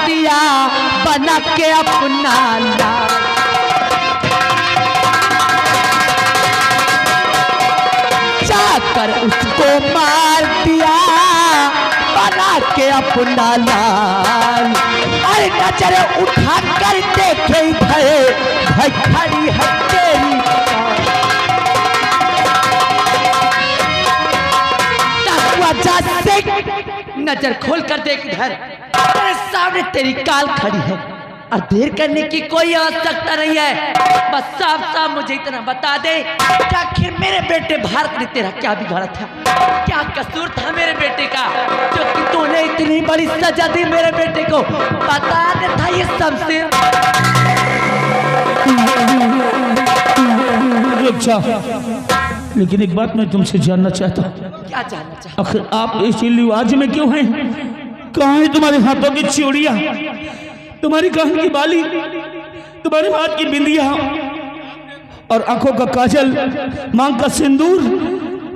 दिया बना के अपना लाल। जाकर उसको मार दिया बना के अपना लाल। अरे नजर उठा कर देखे इधर भाई खड़ी है तेरी नजर खोल कर देख इधर, तेरे सामने तेरी काल खड़ी है और देर करने की कोई आवश्यकता नहीं है। बस साफ साफ मुझे इतना बता दे कि आखिर मेरे बेटे भारत ने तेरा क्या बिगाड़ा था, क्या कसूर था मेरे बेटे का जो कि तूने इतनी बड़ी सजा दी मेरे बेटे को। बता दे था ये सबसे। लेकिन एक बात मैं तुमसे जानना चाहता हूँ। क्या जानना चाहता? आखिर आप इस लिवाज में क्यों हैं? कहाँ है तुम्हारे हाथों की चूड़ियां, तुम्हारी कान की बाली, तुम्हारे हाथ की बिंदिया और आंखों का काजल, मांग का सिंदूर,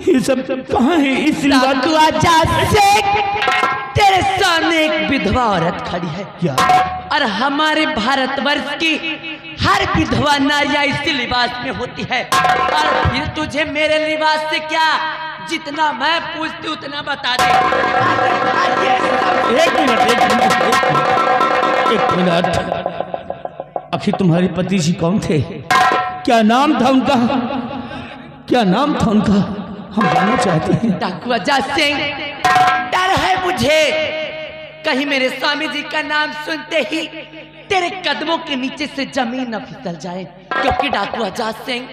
ये सब कहाँ है इस लिवाज? तू आजा से तेरे सामने एक विधवा औरत खड़ी है क्या? और हमारे भारतवर्ष की हर विधवा नारियां इसी लिबास में होती है। और फिर तुझे मेरे लिबास से क्या, जितना मैं पूछती उतना बता दे। एक मिनट, आखिर तुम्हारे पति जी कौन थे? क्या नाम था उनका? क्या नाम था उनका? हम जानना चाहते हैं। डाकू आजाद सिंह, डर है मुझे कहीं मेरे स्वामी जी का नाम सुनते ही तेरे कदमों के नीचे से जमीन न फिसल जाए, क्योंकि डाकू आजाद सिंह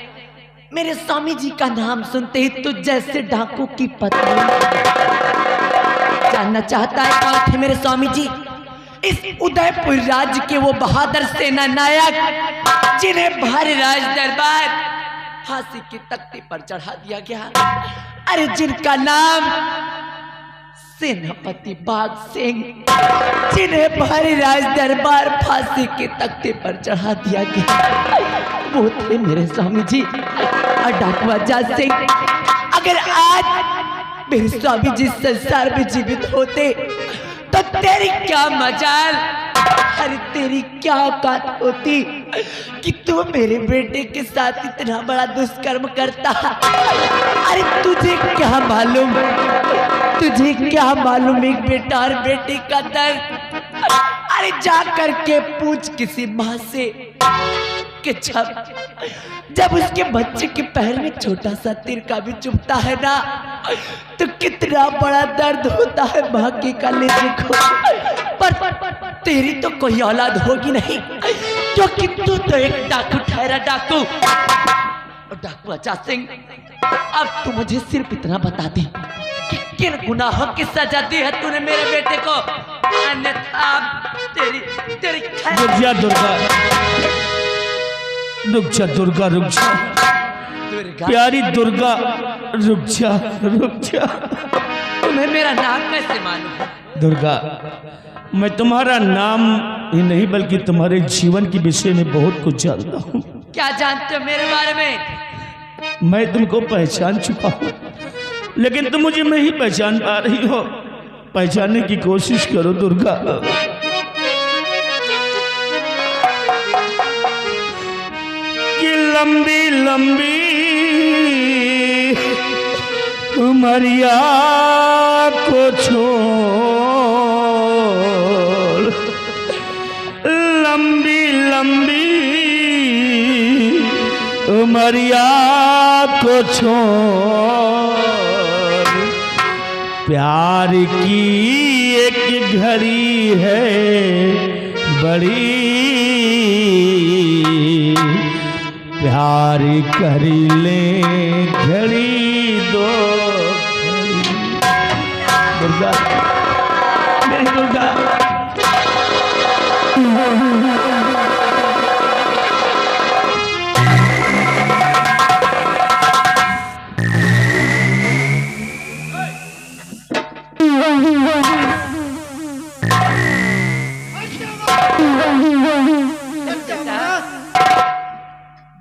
मेरे स्वामी जी का नाम सुनते ही तू जैसे डाकू की पत्नी। जानना चाहता है कौन थे मेरे स्वामी जी? इस उदयपुर राज्य के वो बहादुर सेना नायक जिन्हें भारी राज दरबार फांसी की तख्ती पर चढ़ा दिया गया। अरे जिनका नाम सेनापति बाघ सिंह, जिन्हें भारी राज दरबार फांसी की तख्ती पर चढ़ा दिया गया, वो थे मेरे स्वामी जी। और डाकू आजाद सिंह, अगर आज मेरे स्वामी जी संसार में जीवित होते तो तेरी क्या मजाल, अरे तेरी क्या औकात होती कि तू मेरे बेटे के साथ इतना बड़ा दुष्कर्म करता। अरे तुझे क्या मालूम, तुझे क्या मालूम एक बेटा और बेटी का दर्द। अरे जा करके पूछ किसी माँ से कि जब उसके बच्चे के पैर में छोटा सा तिरका भी चुभता है ना, तो कितना बड़ा दर्द होता है माँ के कलेजे को। पर तेरी तो कोई औलाद होगी नहीं, क्योंकि तू तो एक डाकू ठहरा डाकू। और डाकू आजाद सिंह, अब तू मुझे सिर्फ इतना बता दे कि किन गुनाहों की सजा दी है तूने मेरे बेटे को, अन्यथा तेरी तेरी रुक जा दुर्गा, रुक जा दुर्गा, रुक जा प्यारी दुर्गा, रुक जा, रुक जा। तुम्हें मेरा नाम कैसे मालूम है? दुर्गा, मैं तुम्हारा नाम ही नहीं बल्कि तुम्हारे जीवन के विषय में बहुत कुछ जानता हूँ। क्या जानते हो मेरे बारे में? मैं तुमको पहचान चुका हूँ, लेकिन तुम मुझे नहीं पहचान पा रही हो। पहचानने की कोशिश करो दुर्गा। कि लंबी लंबी उमरिया को छोड़, लंबी लंबी उमरिया को छोड़, प्यार की एक घड़ी है बड़ी, प्यार कर ले घड़ी दो घड़ी। दुर्गा, मेरी दुर्गा,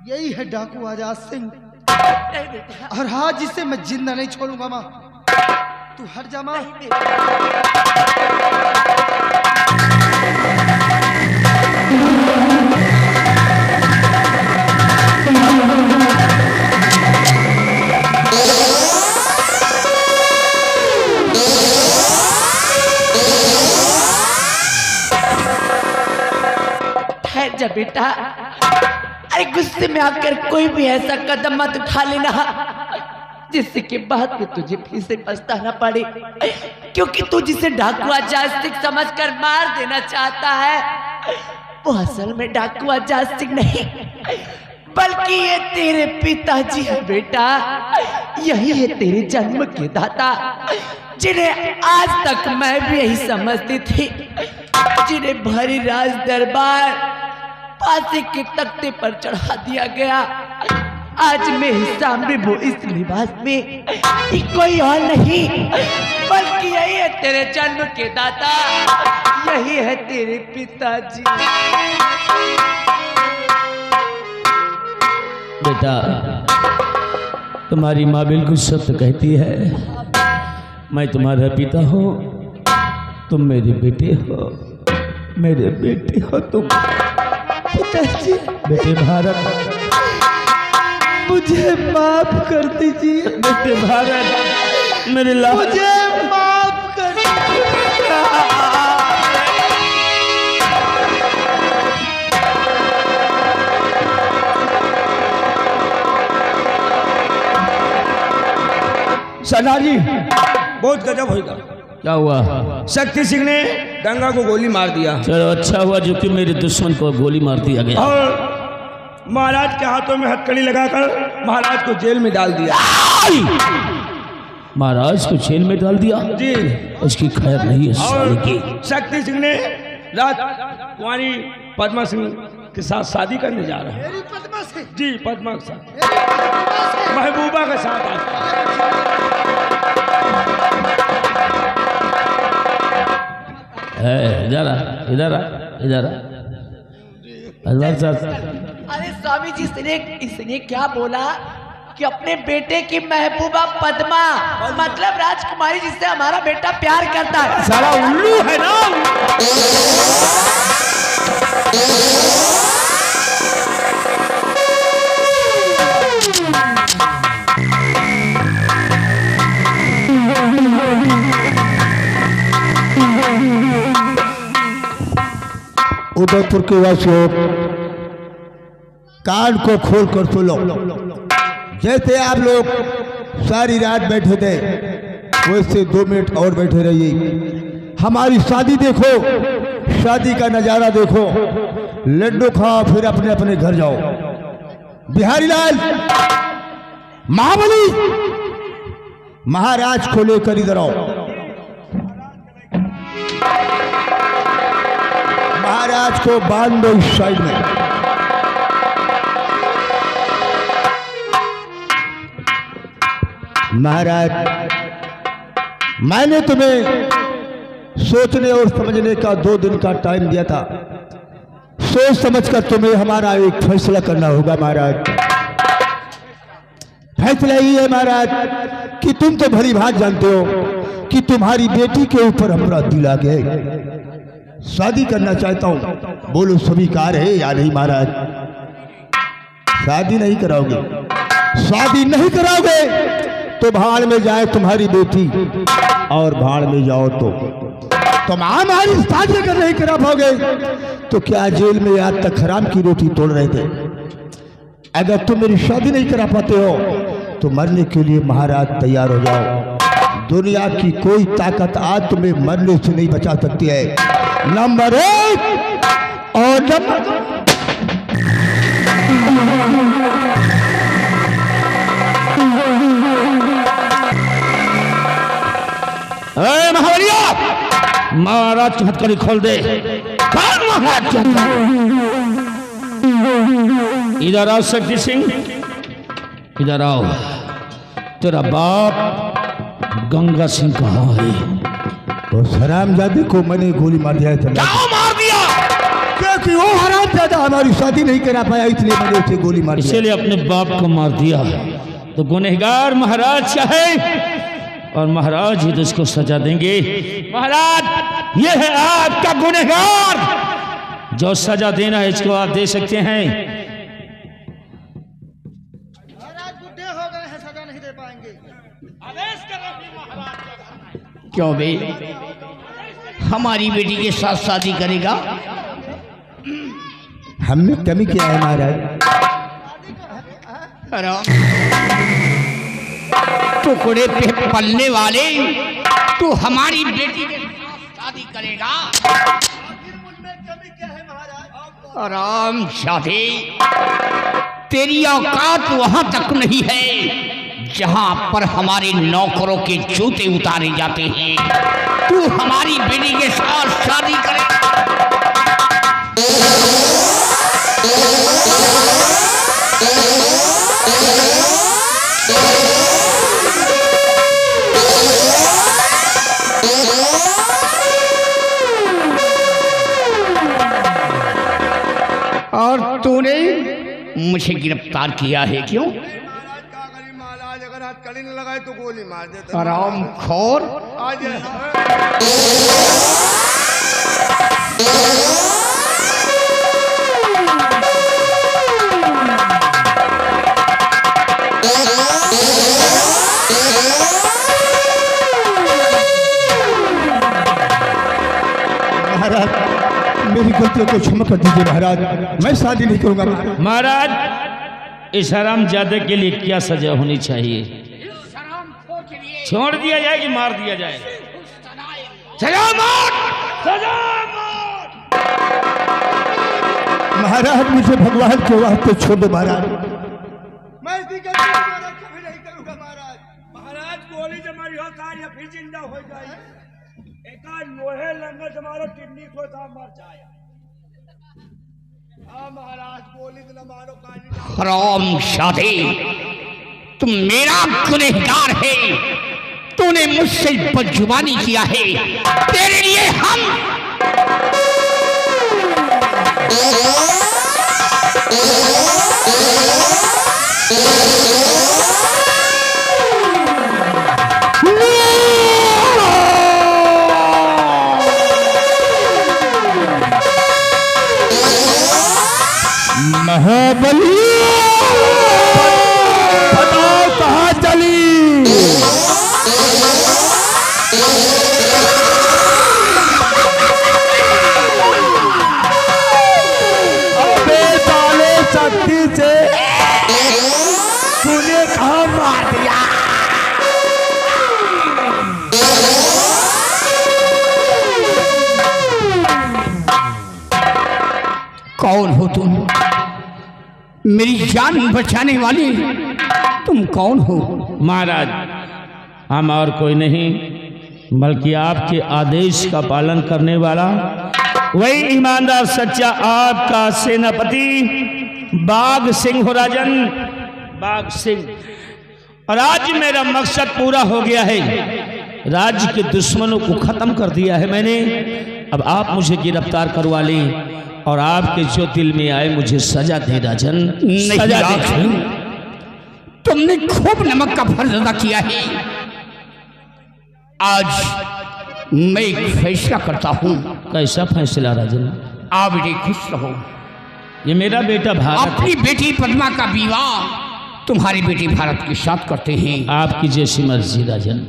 यही है डाकू आजाद सिंह, और आज इसे मैं जिंदा नहीं छोड़ूंगा। माँ तू हट जा माँ। जा बेटा, अरे गुस्से में आकर कोई भी ऐसा कदम मत उठा लेना जिससे कि बाद में तुझे फिर से पछताना पड़े, क्योंकि तू जिसे डाकुआ जास्तिक समझकर मार देना चाहता है वो असल में डाकुआ जास्तिक नहीं बल्कि ये तेरे पिताजी है बेटा। यही है तेरे जन्म के दाता, जिन्हें आज तक मैं भी यही समझती थी, जिन्हें भरी राज दरबार फांसी के तख्ते पर चढ़ा दिया गया। आज मेरे सामने वो इस लिबास में कोई और नहीं बल्कि यही है तेरे जन्म के दाता, यही है तेरे पिताजी। बेटा, तुम्हारी माँ बिल्कुल सत्य कहती है। मैं तुम्हारा पिता हूँ, तुम मेरे बेटे हो, मेरे बेटे हो तुम। पिताजी, बेटे भारत, मुझे माफ कर दीजिए। बेटे भारत, मेरे लाल, मुझे माफ कर सरदार जी, बहुत गजब होगा। क्या हुआ? शक्ति सिंह ने गंगा को गोली मार दिया। चलो अच्छा हुआ जो कि मेरे दुश्मन को गोली मार दिया गया और महाराज के हाथों में हथकड़ी लगाकर महाराज को जेल में डाल दिया। महाराज को जेल में डाल दिया जी। उसकी खैर नहीं है साले की। और शक्ति सिंह ने राजकुमारी पद्मा सिंह के साथ शादी करने जा रहा है। मेरी पद्मा से? जी, पद्मा के साथ, मेरी पद्मा से? महबूबा के साथ। इधर इधर इधर अरे स्वामी जी, इसने क्या बोला कि अपने बेटे की महबूबा पद्मा, मतलब राजकुमारी जिससे हमारा बेटा प्यार करता है। साला उल्लू है ना। उदयपुर के वासियों, कान को खोल कर सुनो। जैसे आप लोग सारी रात बैठे थे वैसे 2 मिनट और बैठे रहिए। हमारी शादी देखो, शादी का नजारा देखो, लड्डू खाओ, फिर अपने अपने घर जाओ। बिहारी लाल, महाबली, महाराज को लेकर इधर आओ। महाराज को बांध दो इस साइड में। महाराज, मैंने तुम्हें सोचने और समझने का 2 दिन का टाइम दिया था। सोच समझकर तुम्हें हमारा एक फैसला करना होगा महाराज। फैसला ये है महाराज कि तुम तो भली भात जानते हो कि तुम्हारी बेटी के ऊपर हमारा दिल आ गया। शादी करना चाहता हूं, बोलो स्वीकार है या नहीं महाराज? शादी नहीं कराओगे? शादी नहीं कराओगे तो भाड़ में जाए तुम्हारी बेटी, और भाड़ में जाओ तो तुम हमारी शादी अगर नहीं करा पाओगे तो क्या जेल में आज तक हराम की रोटी तोड़ रहे थे? अगर तुम मेरी शादी नहीं करा पाते हो तो मरने के लिए महाराज तैयार हो जाओ। दुनिया की कोई ताकत आज तुम्हें मरने से नहीं बचा सकती है। नंबर 1 और नंबर महावलिया, महाराज की हथकड़ी खोल दे। महाराज की इधर आओ शक्ति सिंह, इधर आओ। तेरा बाप गंगा सिंह कहाँ है? तो हरामजादे को मैंने गोली मार दिया था। क्यों मार दिया? क्योंकि वो हरामजादा हमारी शादी नहीं करा पाया, इसलिए मैंने उसे गोली मार दिया। इसीलिए अपने बाप को मार दिया। तो गुनहगार महाराज क्या है, और महाराज ही तो इसको सजा देंगे। महाराज, ये है आपका गुनहगार जो सजा देना है इसको आप दे सकते हैं। महाराज बुढ़े हो गए हैं, सजा नहीं दे पाएंगे। क्यों बे, हमारी बेटी के साथ शादी करेगा? हमने कमी किया है महाराज। टुकड़े पे पलने वाले, तू हमारी बेटी के साथ शादी करेगा? आराम शादी, तेरी औकात वहां तक नहीं है जहां पर हमारे नौकरों के जूते उतारे जाते हैं। तू हमारी बेटी के साथ शादी करेगा? और तूने मुझे गिरफ्तार किया है क्यों? महाराज अगर हाथ कड़ी न लगाए तो गोली मार देते। आराम खोर, आज महाराज मेरी गलतियों को क्षमा कर दीजिए महाराज, मैं शादी नहीं करूंगा। महाराज इस हरामजादे के लिए क्या सजा होनी चाहिए? छोड़ दिया जाए कि मार दिया जाए? सजा मौत! महाराज मुझे भगवान के वास्ते छोड़ दो महाराज। मैं इसी गलती दोबारा कभी नहीं करूंगा महाराज। महाराज गोली जब मारी होता या फिर जिंदा हो जाए, एक लोहे लंगर हमारा किडनी को था मर जाए। हाँ महाराज गोली न मारो काजी। हराम शादी, तुम मेरा गुनहगार है। तूने मुझसे बदजुबानी किया है, तेरे लिए हम महाबली बताओ कहाँ चली? अबे साले शक्ति से तूने कहाँ मार दिया? कौन हो तुम? मेरी जान बचाने वाली तुम कौन हो? महाराज हम और कोई नहीं बल्कि आपके आदेश का पालन करने वाला वही ईमानदार सच्चा आपका सेनापति बाघ सिंह हो राजन, बाघ सिंह। और आज मेरा मकसद पूरा हो गया है, राज्य के दुश्मनों को खत्म कर दिया है मैंने। अब आप मुझे गिरफ्तार करवा लें और आपके जो दिल में आए मुझे सजा दे राजन, सजा दे। तुमने खूब नमक का फर्ज अदा किया है। आज मैं एक फैसला करता हूँ। कैसा फैसला राजन? आप बेटे खुश रहो। ये मेरा बेटा भारत अपनी बेटी पद्मा का विवाह तुम्हारी बेटी भारत के साथ करते हैं। आपकी जैसी मर्जी राजन।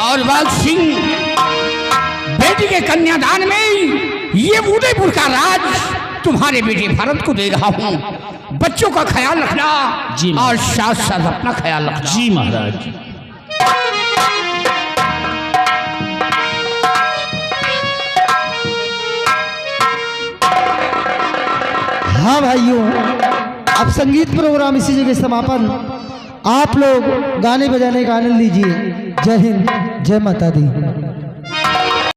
और बाघ सिंह, बेटी के कन्यादान में ये उदयपुर का राज तुम्हारे बेटे भारत को दे रहा हूँ। बच्चों का ख्याल रखना जी और साथ साथ अपना ख्याल रखना। जी महाराज। हाँ भाइयों, अब संगीत प्रोग्राम इसी जगह समापन। आप लोग गाने बजाने का आनंद लीजिए। जय हिंद, जय माता दी।